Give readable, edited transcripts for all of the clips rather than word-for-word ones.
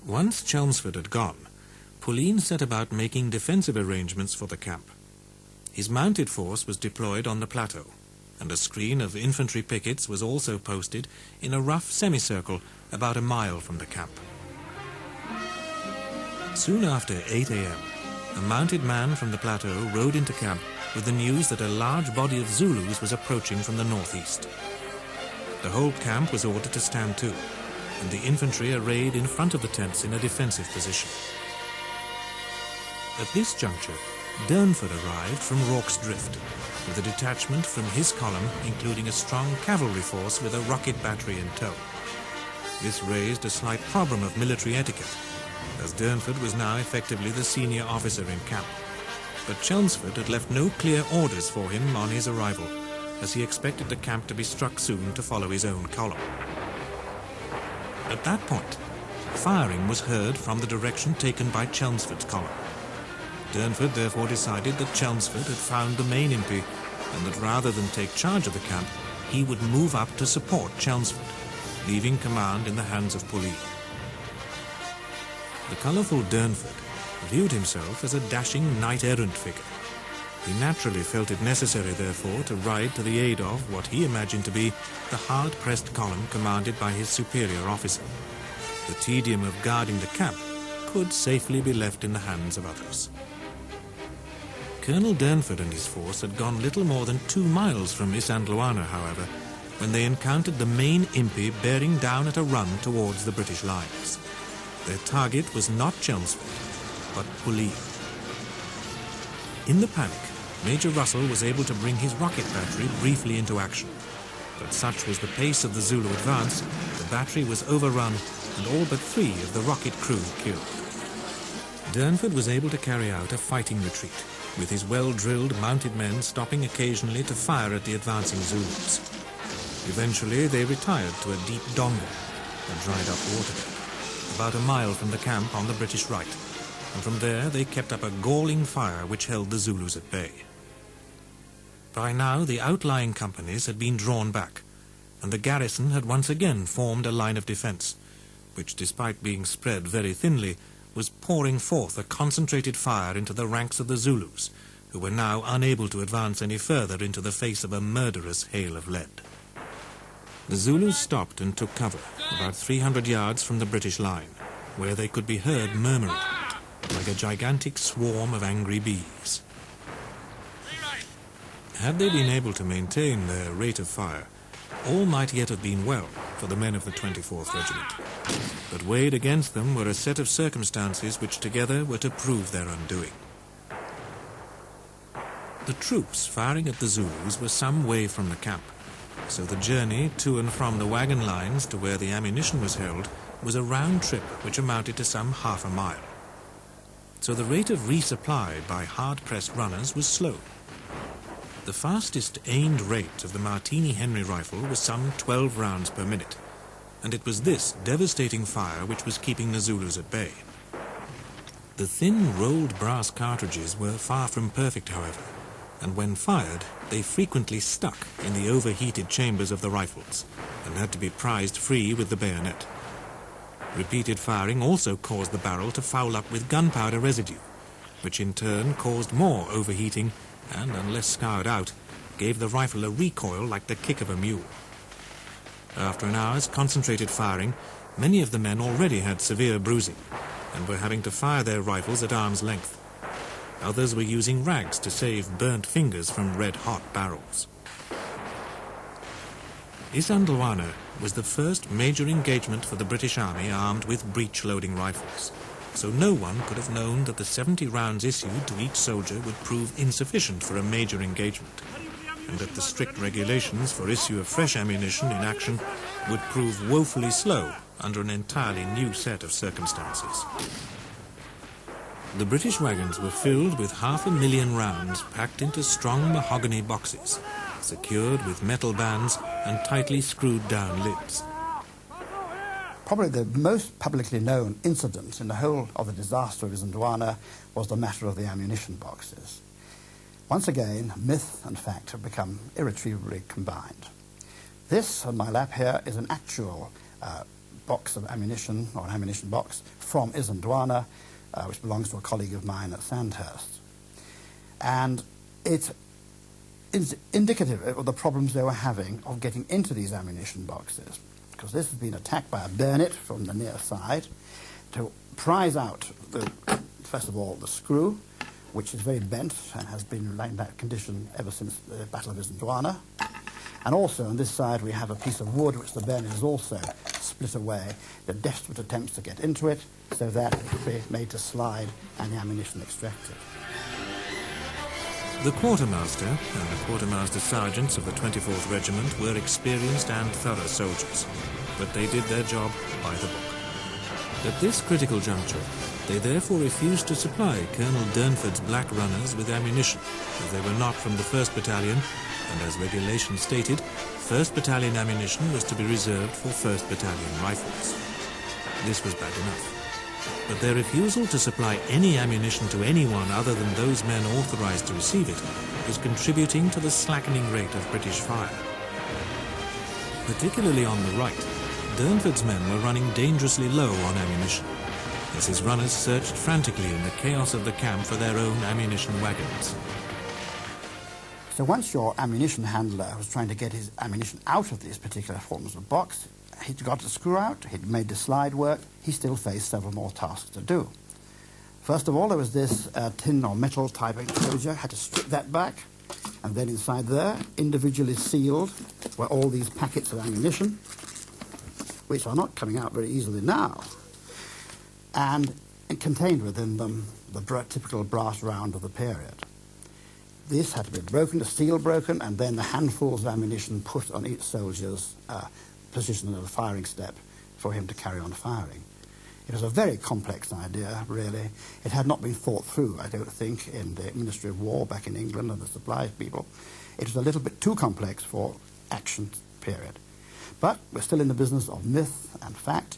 Once Chelmsford had gone, Pauline set about making defensive arrangements for the camp. His mounted force was deployed on the plateau, and a screen of infantry pickets was also posted in a rough semicircle about a mile from the camp. Soon after 8 a.m., a mounted man from the plateau rode into camp with the news that a large body of Zulus was approaching from the northeast. The whole camp was ordered to stand to, and the infantry arrayed in front of the tents in a defensive position. At this juncture, Durnford arrived from Rorke's Drift, with a detachment from his column including a strong cavalry force with a rocket battery in tow. This raised a slight problem of military etiquette, as Durnford was now effectively the senior officer in camp. But Chelmsford had left no clear orders for him on his arrival, as he expected the camp to be struck soon to follow his own column. At that point, firing was heard from the direction taken by Chelmsford's column. Durnford therefore decided that Chelmsford had found the main impi, and that rather than take charge of the camp, he would move up to support Chelmsford, leaving command in the hands of Pauline. The colourful Durnford viewed himself as a dashing knight-errant figure. He naturally felt it necessary, therefore, to ride to the aid of what he imagined to be the hard-pressed column commanded by his superior officer. The tedium of guarding the camp could safely be left in the hands of others. Colonel Durnford and his force had gone little more than 2 miles from Isandlwana, however, when they encountered the main impi bearing down at a run towards the British lines. Their target was not Chelmsford, but Pauline. In the panic, Major Russell was able to bring his rocket battery briefly into action. But such was the pace of the Zulu advance, the battery was overrun and all but 3 of the rocket crew killed. Durnford was able to carry out a fighting retreat, with his well-drilled mounted men stopping occasionally to fire at the advancing Zulus. Eventually they retired to a deep donga, a dried-up waterbed, about a mile from the camp on the British right, and from there they kept up a galling fire which held the Zulus at bay. By now the outlying companies had been drawn back, and the garrison had once again formed a line of defence, which, despite being spread very thinly, was pouring forth a concentrated fire into the ranks of the Zulus, who were now unable to advance any further into the face of a murderous hail of lead. The Zulus stopped and took cover, about 300 yards from the British line, where they could be heard murmuring, like a gigantic swarm of angry bees. Had they been able to maintain their rate of fire, all might yet have been well for the men of the 24th Regiment. But weighed against them were a set of circumstances which together were to prove their undoing. The troops firing at the Zulus were some way from the camp, so the journey to and from the wagon lines to where the ammunition was held was a round trip which amounted to some half a mile. So the rate of resupply by hard-pressed runners was slow. The fastest aimed rate of the Martini-Henry rifle was some 12 rounds per minute, and it was this devastating fire which was keeping the Zulus at bay. The thin rolled brass cartridges were far from perfect, however, and when fired, they frequently stuck in the overheated chambers of the rifles and had to be prized free with the bayonet. Repeated firing also caused the barrel to foul up with gunpowder residue, which in turn caused more overheating and, unless scoured out, gave the rifle a recoil like the kick of a mule. After an hour's concentrated firing, many of the men already had severe bruising and were having to fire their rifles at arm's length. Others were using rags to save burnt fingers from red-hot barrels. Isandlwana was the first major engagement for the British Army armed with breech-loading rifles, so no one could have known that the 70 rounds issued to each soldier would prove insufficient for a major engagement, and that the strict regulations for issue of fresh ammunition in action would prove woefully slow under an entirely new set of circumstances. The British wagons were filled with 500,000 rounds packed into strong mahogany boxes, secured with metal bands and tightly screwed down lids. Probably the most publicly known incident in the whole of the disaster of Isandlwana was the matter of the ammunition boxes. Once again, myth and fact have become irretrievably combined. This on my lap here is an actual box of ammunition, or an ammunition box, from Isandlwana, which belongs to a colleague of mine at Sandhurst. And it is indicative of the problems they were having of getting into these ammunition boxes, because this has been attacked by a bayonet from the near side to prise out, first of all, the screw, which is very bent and has been in that condition ever since the Battle of Isandlwana. And also on this side we have a piece of wood which the bayonet is also split away. The desperate attempts to get into it so that it could be made to slide and the ammunition extracted. The quartermaster and the quartermaster sergeants of the 24th Regiment were experienced and thorough soldiers, but they did their job by the book. At this critical juncture, they therefore refused to supply Colonel Durnford's black runners with ammunition, as they were not from the 1st Battalion, and as regulations stated, 1st Battalion ammunition was to be reserved for 1st Battalion rifles. This was bad enough. But their refusal to supply any ammunition to anyone other than those men authorized to receive it was contributing to the slackening rate of British fire. Particularly on the right, Durnford's men were running dangerously low on ammunition, as his runners searched frantically in the chaos of the camp for their own ammunition wagons. So once your ammunition handler was trying to get his ammunition out of these particular forms of box, he'd got the screw out, he'd made the slide work, he still faced several more tasks to do. First of all, there was this tin or metal type enclosure, had to strip that back, and then inside there, individually sealed, were all these packets of ammunition, which are not coming out very easily now, and contained within them the typical brass round of the period. This had to be broken, the seal broken, and then the handfuls of ammunition put on each soldier's position at the firing step for him to carry on firing. It was a very complex idea, really. It had not been thought through, I don't think, in the Ministry of War back in England and the supplies people. It was a little bit too complex for action period. But we're still in the business of myth and fact.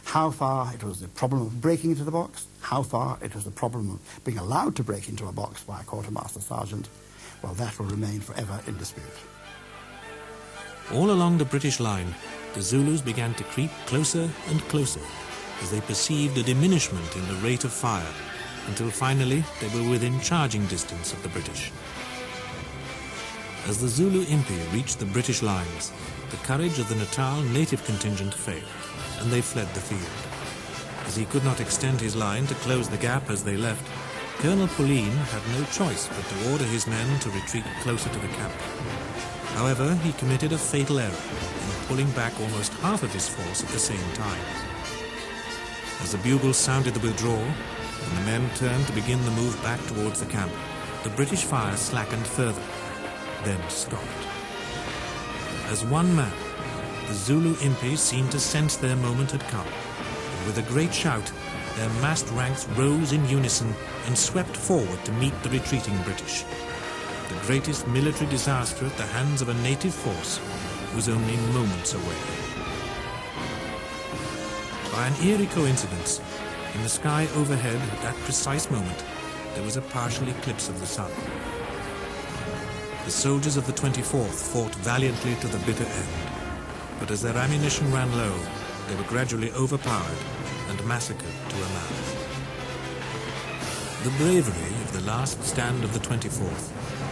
How far it was the problem of breaking into the box, how far it was the problem of being allowed to break into a box by a quartermaster sergeant, well, that will remain forever in dispute. All along the British line, the Zulus began to creep closer and closer as they perceived a diminishment in the rate of fire, until finally they were within charging distance of the British. As the Zulu Impi reached the British lines, the courage of the Natal native contingent failed, and they fled the field. As he could not extend his line to close the gap as they left, Colonel Pauline had no choice but to order his men to retreat closer to the camp. However, he committed a fatal error in pulling back almost half of his force at the same time. As the bugles sounded the withdrawal, and the men turned to begin the move back towards the camp, the British fire slackened further, then stopped. As one man, the Zulu Impi seemed to sense their moment had come, and with a great shout, their massed ranks rose in unison and swept forward to meet the retreating British. The greatest military disaster at the hands of a native force was only moments away. By an eerie coincidence, in the sky overhead at that precise moment, there was a partial eclipse of the sun. The soldiers of the 24th fought valiantly to the bitter end, but as their ammunition ran low, they were gradually overpowered and massacred to a man. The bravery of the last stand of the 24th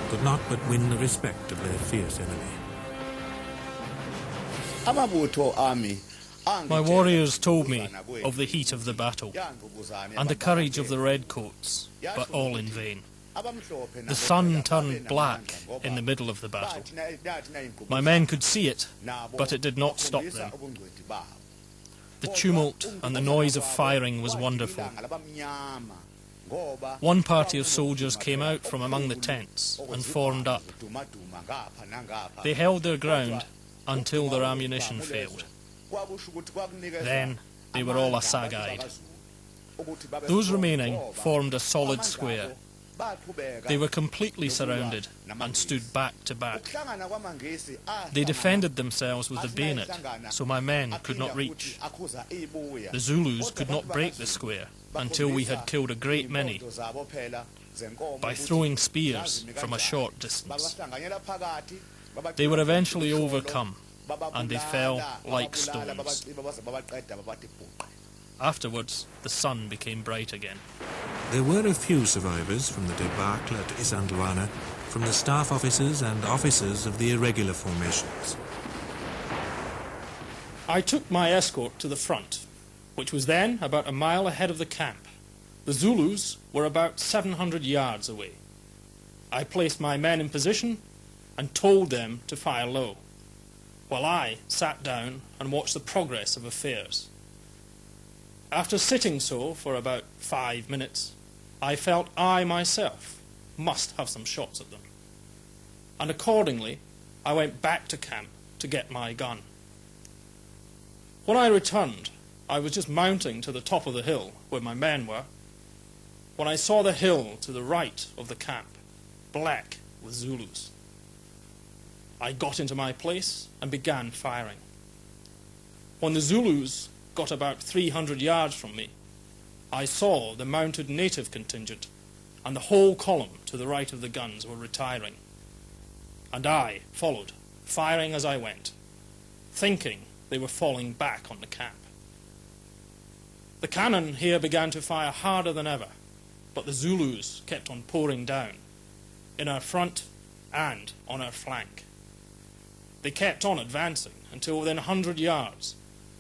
could not but win the respect of their fierce enemy. My warriors told me of the heat of the battle and the courage of the redcoats, but all in vain. The sun turned black in the middle of the battle. My men could see it, but it did not stop them. The tumult and the noise of firing was wonderful. One party of soldiers came out from among the tents and formed up. They held their ground until their ammunition failed. Then they were all assagaied. Those remaining formed a solid square. They were completely surrounded and stood back to back. They defended themselves with the bayonet, so my men could not reach. The Zulus could not break the square until we had killed a great many by throwing spears from a short distance. They were eventually overcome and they fell like stones. Afterwards, the sun became bright again. There were a few survivors from the debacle at Isandlwana, from the staff officers and officers of the irregular formations. I took my escort to the front, which was then about a mile ahead of the camp. The Zulus were about 700 yards away. I placed my men in position and told them to fire low, while I sat down and watched the progress of affairs. After sitting so for about 5 minutes, I felt I myself must have some shots at them. And accordingly, I went back to camp to get my gun. When I returned, I was just mounting to the top of the hill where my men were, when I saw the hill to the right of the camp, black with Zulus. I got into my place and began firing. When the Zulus got about 300 yards from me, I saw the mounted native contingent and the whole column to the right of the guns were retiring. And I followed, firing as I went, thinking they were falling back on the camp. The cannon here began to fire harder than ever, but the Zulus kept on pouring down, in our front and on our flank. They kept on advancing until within 100 yards,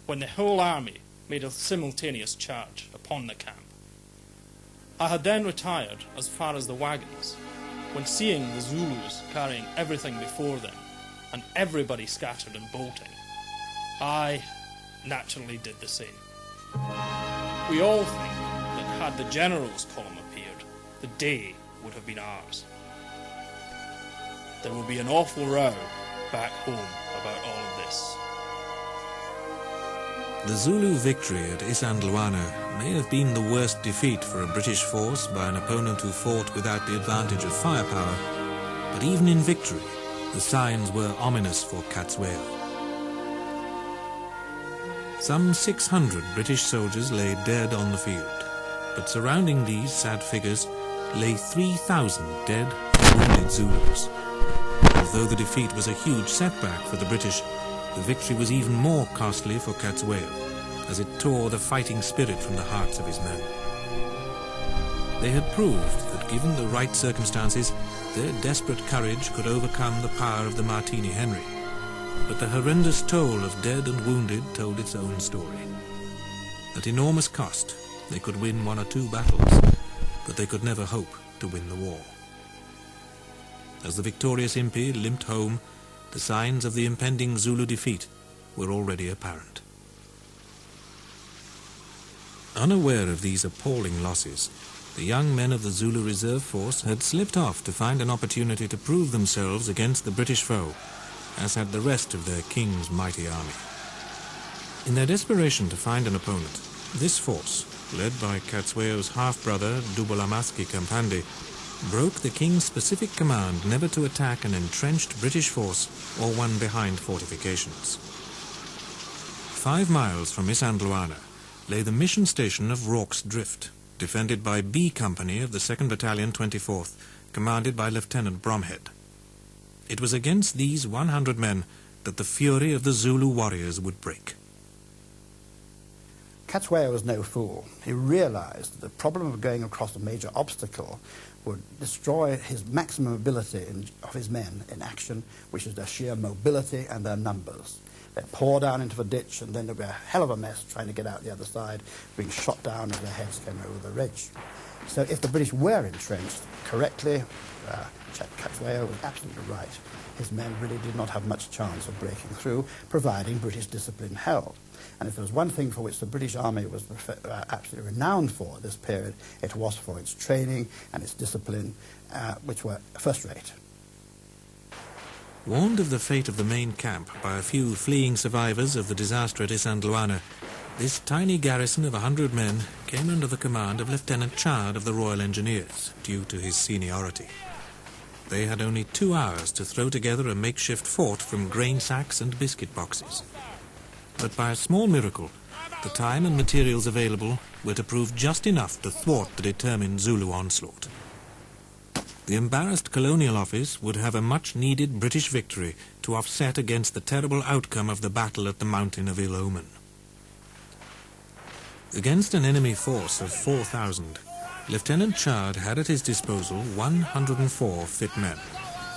when the whole army made a simultaneous charge upon the camp. I had then retired as far as the wagons, when seeing the Zulus carrying everything before them, and everybody scattered and bolting, I naturally did the same. We all think that had the general's column appeared, the day would have been ours. There will be an awful row back home about all of this. The Zulu victory at Isandlwana may have been the worst defeat for a British force by an opponent who fought without the advantage of firepower, but even in victory, the signs were ominous for Katsweyo. Some 600 British soldiers lay dead on the field, but surrounding these sad figures lay 3,000 dead and wounded Zulus. Although the defeat was a huge setback for the British, the victory was even more costly for Katsweyo, as it tore the fighting spirit from the hearts of his men. They had proved that given the right circumstances, their desperate courage could overcome the power of the Martini Henry. But the horrendous toll of dead and wounded told its own story. At enormous cost, they could win 1 or 2 battles, but they could never hope to win the war. As the victorious Impi limped home, the signs of the impending Zulu defeat were already apparent. Unaware of these appalling losses, the young men of the Zulu Reserve Force had slipped off to find an opportunity to prove themselves against the British foe, as had the rest of their king's mighty army. In their desperation to find an opponent, this force, led by Katsweyo's half-brother Dubolamaski Kampande, broke the king's specific command never to attack an entrenched British force or one behind fortifications. 5 miles from Isandlwana lay the mission station of Rorke's Drift, defended by B Company of the 2nd Battalion 24th, commanded by Lieutenant Bromhead. It was against these 100 men that the fury of the Zulu warriors would break. Katsweyo was no fool. He realized that the problem of going across a major obstacle would destroy his maximum ability of his men in action, which is their sheer mobility and their numbers. They'd pour down into the ditch, and then there'd be a hell of a mess trying to get out the other side, being shot down as their heads came over the ridge. So if the British were entrenched correctly, Katsweyo was absolutely right. His men really did not have much chance of breaking through, providing British discipline held. And if there was one thing for which the British Army was absolutely renowned for at this period, it was for its training and its discipline, which were first-rate. Warned of the fate of the main camp by a few fleeing survivors of the disaster at Isandlwana, this tiny garrison of 100 men came under the command of Lieutenant Chard of the Royal Engineers, due to his seniority. They had only 2 hours to throw together a makeshift fort from grain sacks and biscuit boxes. But by a small miracle, the time and materials available were to prove just enough to thwart the determined Zulu onslaught. The embarrassed Colonial Office would have a much-needed British victory to offset against the terrible outcome of the battle at the Mountain of Ill Omen. Against an enemy force of 4,000, Lieutenant Chard had at his disposal 104 fit men,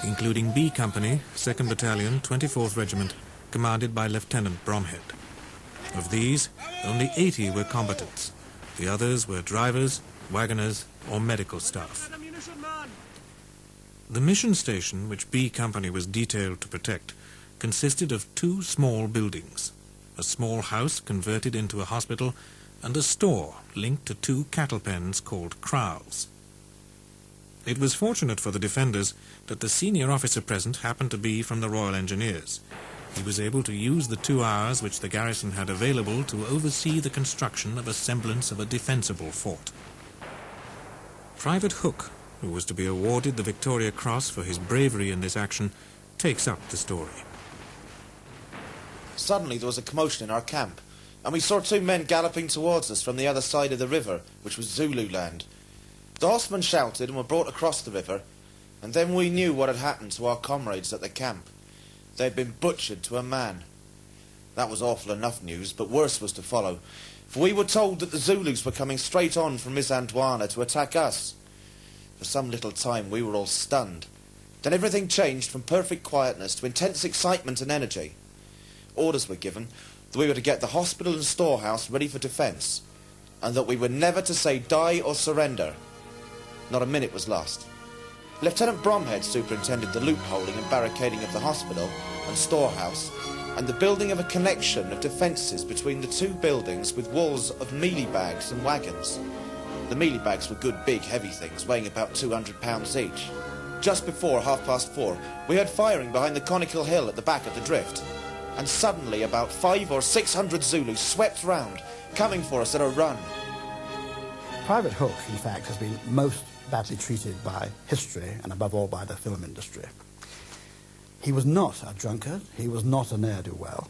including B Company, 2nd Battalion, 24th Regiment, commanded by Lieutenant Bromhead. Of these, only 80 were combatants. The others were drivers, wagoners, or medical staff. The mission station, which B Company was detailed to protect, consisted of 2 small buildings, a small house converted into a hospital, and a store linked to 2 cattle pens called kraals. It was fortunate for the defenders that the senior officer present happened to be from the Royal Engineers. He was able to use the 2 hours which the garrison had available to oversee the construction of a semblance of a defensible fort. Private Hook, who was to be awarded the Victoria Cross for his bravery in this action, takes up the story. Suddenly there was a commotion in our camp, and we saw 2 men galloping towards us from the other side of the river, which was Zulu land. The horsemen shouted and were brought across the river, and then we knew what had happened to our comrades at the camp. They had been butchered to a man. That was awful enough news, but worse was to follow, for we were told that the Zulus were coming straight on from Isandlwana to attack us. For some little time we were all stunned. Then everything changed from perfect quietness to intense excitement and energy. Orders were given that we were to get the hospital and storehouse ready for defence, and that we were never to say die or surrender. Not a minute was lost. Lieutenant Bromhead superintended the loopholing and barricading of the hospital and storehouse, and the building of a connection of defences between the 2 buildings with walls of mealie bags and wagons. The mealie bags were good big heavy things, weighing about 200 pounds each. Just before 4:30, we heard firing behind the conical hill at the back of the drift, and suddenly about 500 or 600 Zulus swept round, coming for us at a run. Private Hook, in fact, has been most badly treated by history and above all by the film industry. He was not a drunkard, he was not a ne'er-do-well.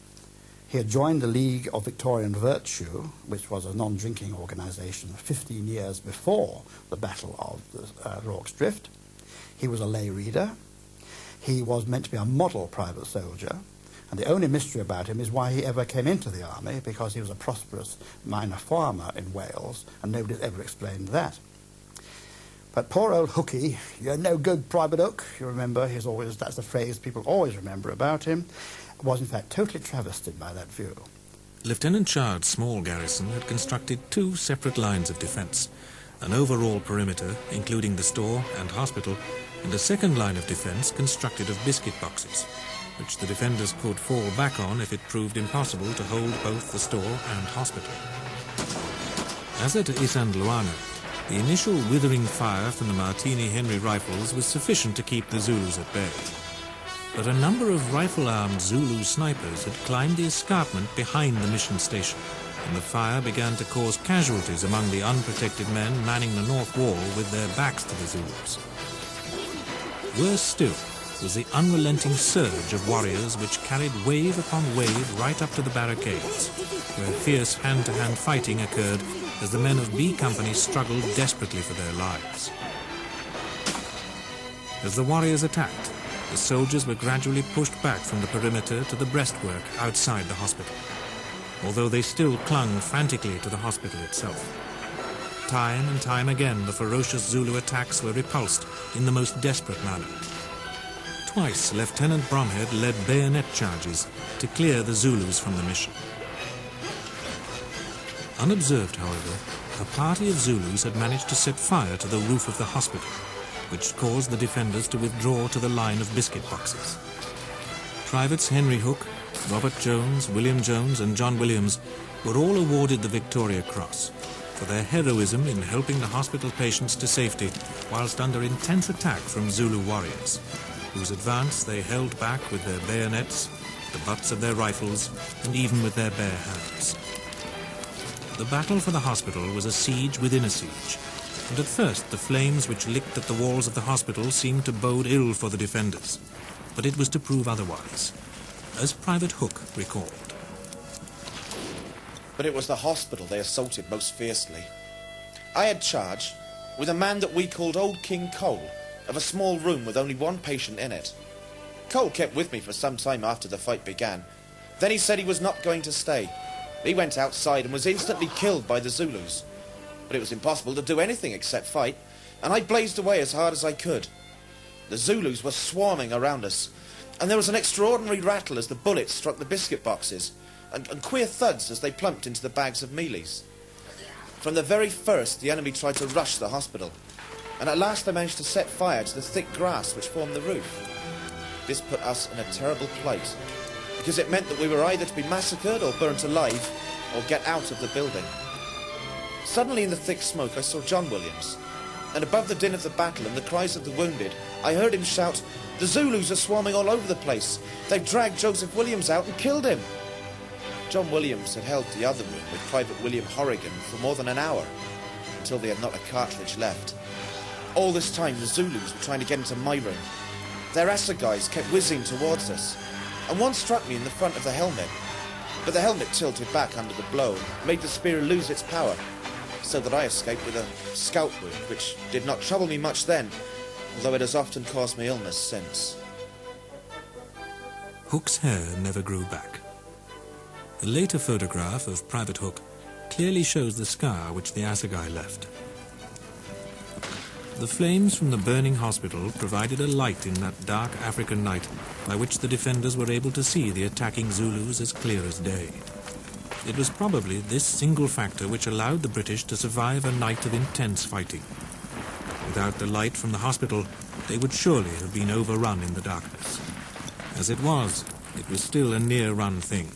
He had joined the League of Victorian Virtue, which was a non-drinking organisation 15 years before the Battle of the Rorke's Drift. He was a lay reader. He was meant to be a model private soldier. And the only mystery about him is why he ever came into the army, because he was a prosperous minor farmer in Wales, and nobody's ever explained that. But poor old Hookie, you're no good, Private Hook, you remember, that's the phrase people always remember about him, was in fact totally travestied by that view. Lieutenant Chard's small garrison had constructed 2 separate lines of defence, an overall perimeter, including the store and hospital, and a second line of defence constructed of biscuit boxes, which the defenders could fall back on if it proved impossible to hold both the store and hospital. As at Isandlwana, the initial withering fire from the Martini Henry rifles was sufficient to keep the Zulus at bay. But a number of rifle-armed Zulu snipers had climbed the escarpment behind the mission station, and the fire began to cause casualties among the unprotected men manning the north wall with their backs to the Zulus. Worse still was the unrelenting surge of warriors which carried wave upon wave right up to the barricades, where fierce hand-to-hand fighting occurred as the men of B Company struggled desperately for their lives. As the warriors attacked, the soldiers were gradually pushed back from the perimeter to the breastwork outside the hospital, although they still clung frantically to the hospital itself. Time and time again, the ferocious Zulu attacks were repulsed in the most desperate manner. Twice, Lieutenant Bromhead led bayonet charges to clear the Zulus from the mission. Unobserved, however, a party of Zulus had managed to set fire to the roof of the hospital, which caused the defenders to withdraw to the line of biscuit boxes. Privates Henry Hook, Robert Jones, William Jones and John Williams were all awarded the Victoria Cross for their heroism in helping the hospital patients to safety whilst under intense attack from Zulu warriors, whose advance they held back with their bayonets, the butts of their rifles, and even with their bare hands. The battle for the hospital was a siege within a siege, and at first the flames which licked at the walls of the hospital seemed to bode ill for the defenders, but it was to prove otherwise, as Private Hook recalled. But it was the hospital they assaulted most fiercely. I had charge with a man that we called Old King Cole, of a small room with only one patient in it. Cole kept with me for some time after the fight began. Then he said he was not going to stay. He went outside and was instantly killed by the Zulus. But it was impossible to do anything except fight, and I blazed away as hard as I could. The Zulus were swarming around us, and there was an extraordinary rattle as the bullets struck the biscuit boxes, and queer thuds as they plumped into the bags of mealies. From the very first, the enemy tried to rush the hospital, and at last they managed to set fire to the thick grass which formed the roof. This put us in a terrible plight, because it meant that we were either to be massacred or burnt alive, or get out of the building. Suddenly in the thick smoke I saw John Williams, and above the din of the battle and the cries of the wounded, I heard him shout, "The Zulus are swarming all over the place. They've dragged Joseph Williams out and killed him." John Williams had held the other room with Private William Horrigan for more than an hour, until they had not a cartridge left. All this time the Zulus were trying to get into my room. Their assegais kept whizzing towards us, and one struck me in the front of the helmet, but the helmet tilted back under the blow and made the spear lose its power, so that I escaped with a scalp wound, which did not trouble me much then, although it has often caused me illness since. Hook's hair never grew back. The later photograph of Private Hook clearly shows the scar which the assegai left. The flames from the burning hospital provided a light in that dark African night by which the defenders were able to see the attacking Zulus as clear as day. It was probably this single factor which allowed the British to survive a night of intense fighting. Without the light from the hospital, they would surely have been overrun in the darkness. As it was still a near-run thing,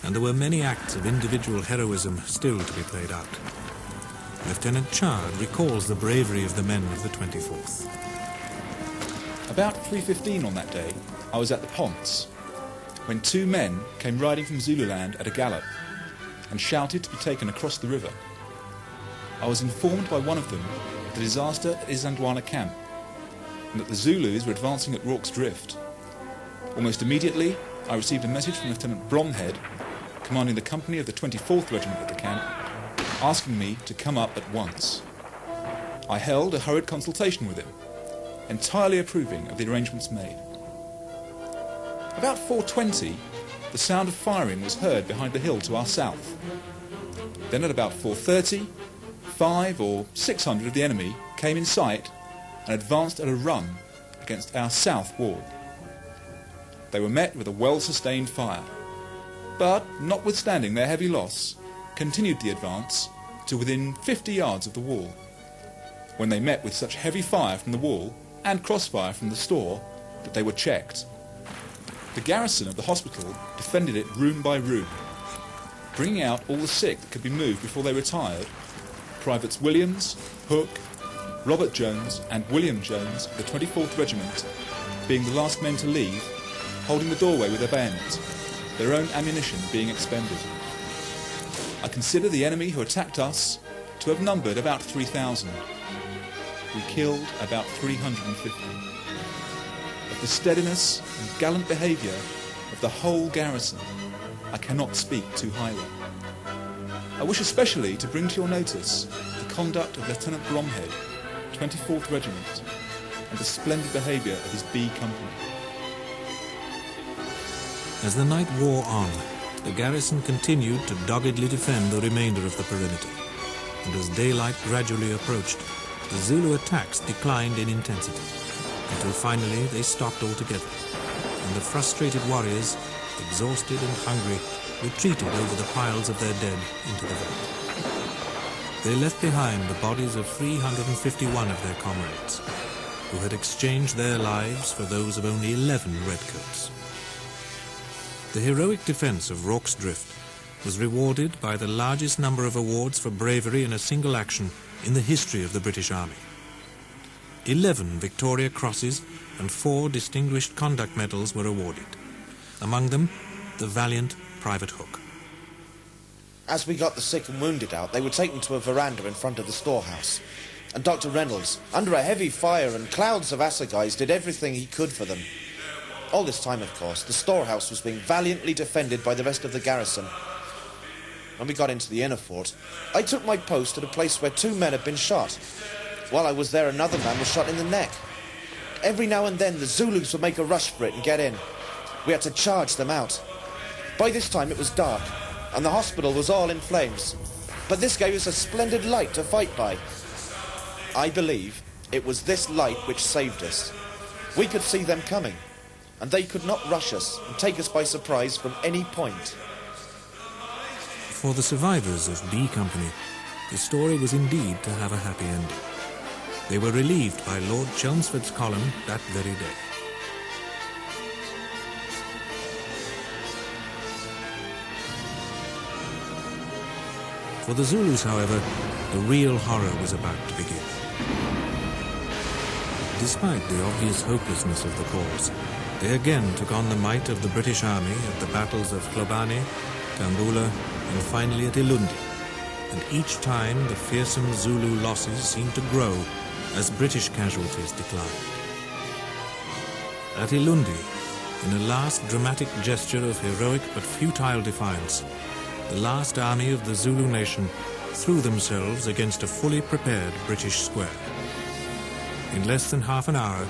and there were many acts of individual heroism still to be played out. Lieutenant Chard recalls the bravery of the men of the 24th. About 3:15 on that day, I was at the Ponce, when two men came riding from Zululand at a gallop and shouted to be taken across the river. I was informed by one of them of the disaster at Isandlwana camp, and that the Zulus were advancing at Rorke's Drift. Almost immediately, I received a message from Lieutenant Bromhead, commanding the company of the 24th Regiment at the camp, asking me to come up at once. I held a hurried consultation with him, entirely approving of the arrangements made. About 4:20, the sound of firing was heard behind the hill to our south. Then at about 4:30, 500 or 600 of the enemy came in sight and advanced at a run against our south wall. They were met with a well-sustained fire, but, notwithstanding their heavy loss, continued the advance to within 50 yards of the wall, when they met with such heavy fire from the wall and crossfire from the store that they were checked. The garrison of the hospital defended it room by room, bringing out all the sick that could be moved before they retired, Privates Williams, Hook, Robert Jones and William Jones of the 24th Regiment being the last men to leave, holding the doorway with their bayonets, their own ammunition being expended. I consider the enemy who attacked us to have numbered about 3,000. We killed about 350. Of the steadiness and gallant behaviour of the whole garrison, I cannot speak too highly. I wish especially to bring to your notice the conduct of Lieutenant Bromhead, 24th Regiment, and the splendid behaviour of his B Company. As the night wore on, the garrison continued to doggedly defend the remainder of the perimeter, and as daylight gradually approached, the Zulu attacks declined in intensity, until finally they stopped altogether, and the frustrated warriors, exhausted and hungry, retreated over the piles of their dead into the veldt. They left behind the bodies of 351 of their comrades, who had exchanged their lives for those of only 11 redcoats. The heroic defense of Rorke's Drift was rewarded by the largest number of awards for bravery in a single action in the history of the British Army. 11 Victoria Crosses and 4 Distinguished Conduct Medals were awarded, among them the valiant Private Hook. As we got the sick and wounded out, they were taken to a veranda in front of the storehouse, and Dr. Reynolds, under a heavy fire and clouds of assegais, did everything he could for them. All this time, of course, the storehouse was being valiantly defended by the rest of the garrison. When we got into the inner fort, I took my post at a place where 2 men had been shot. While I was there, another man was shot in the neck. Every now and then the Zulus would make a rush for it and get in. We had to charge them out. By this time it was dark, and the hospital was all in flames. But this gave us a splendid light to fight by. I believe it was this light which saved us. We could see them coming, and they could not rush us and take us by surprise from any point. For the survivors of B Company, the story was indeed to have a happy ending. They were relieved by Lord Chelmsford's column that very day. For the Zulus, however, the real horror was about to begin. Despite the obvious hopelessness of the cause, they again took on the might of the British Army at the battles of Klobane, Tambula, and finally at Ilundi. And each time the fearsome Zulu losses seemed to grow as British casualties declined. At Ilundi, in a last dramatic gesture of heroic but futile defiance, the last army of the Zulu nation threw themselves against a fully prepared British square. In less than half an hour,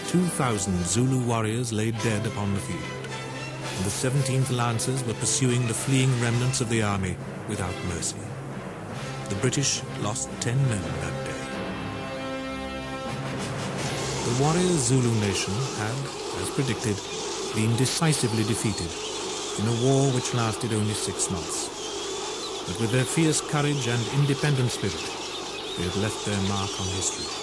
2,000 Zulu warriors lay dead upon the field, and the 17th Lancers were pursuing the fleeing remnants of the army without mercy. The British lost 10 men that day. The warrior Zulu nation had, as predicted, been decisively defeated in a war which lasted only 6 months. But with their fierce courage and independent spirit, they had left their mark on history.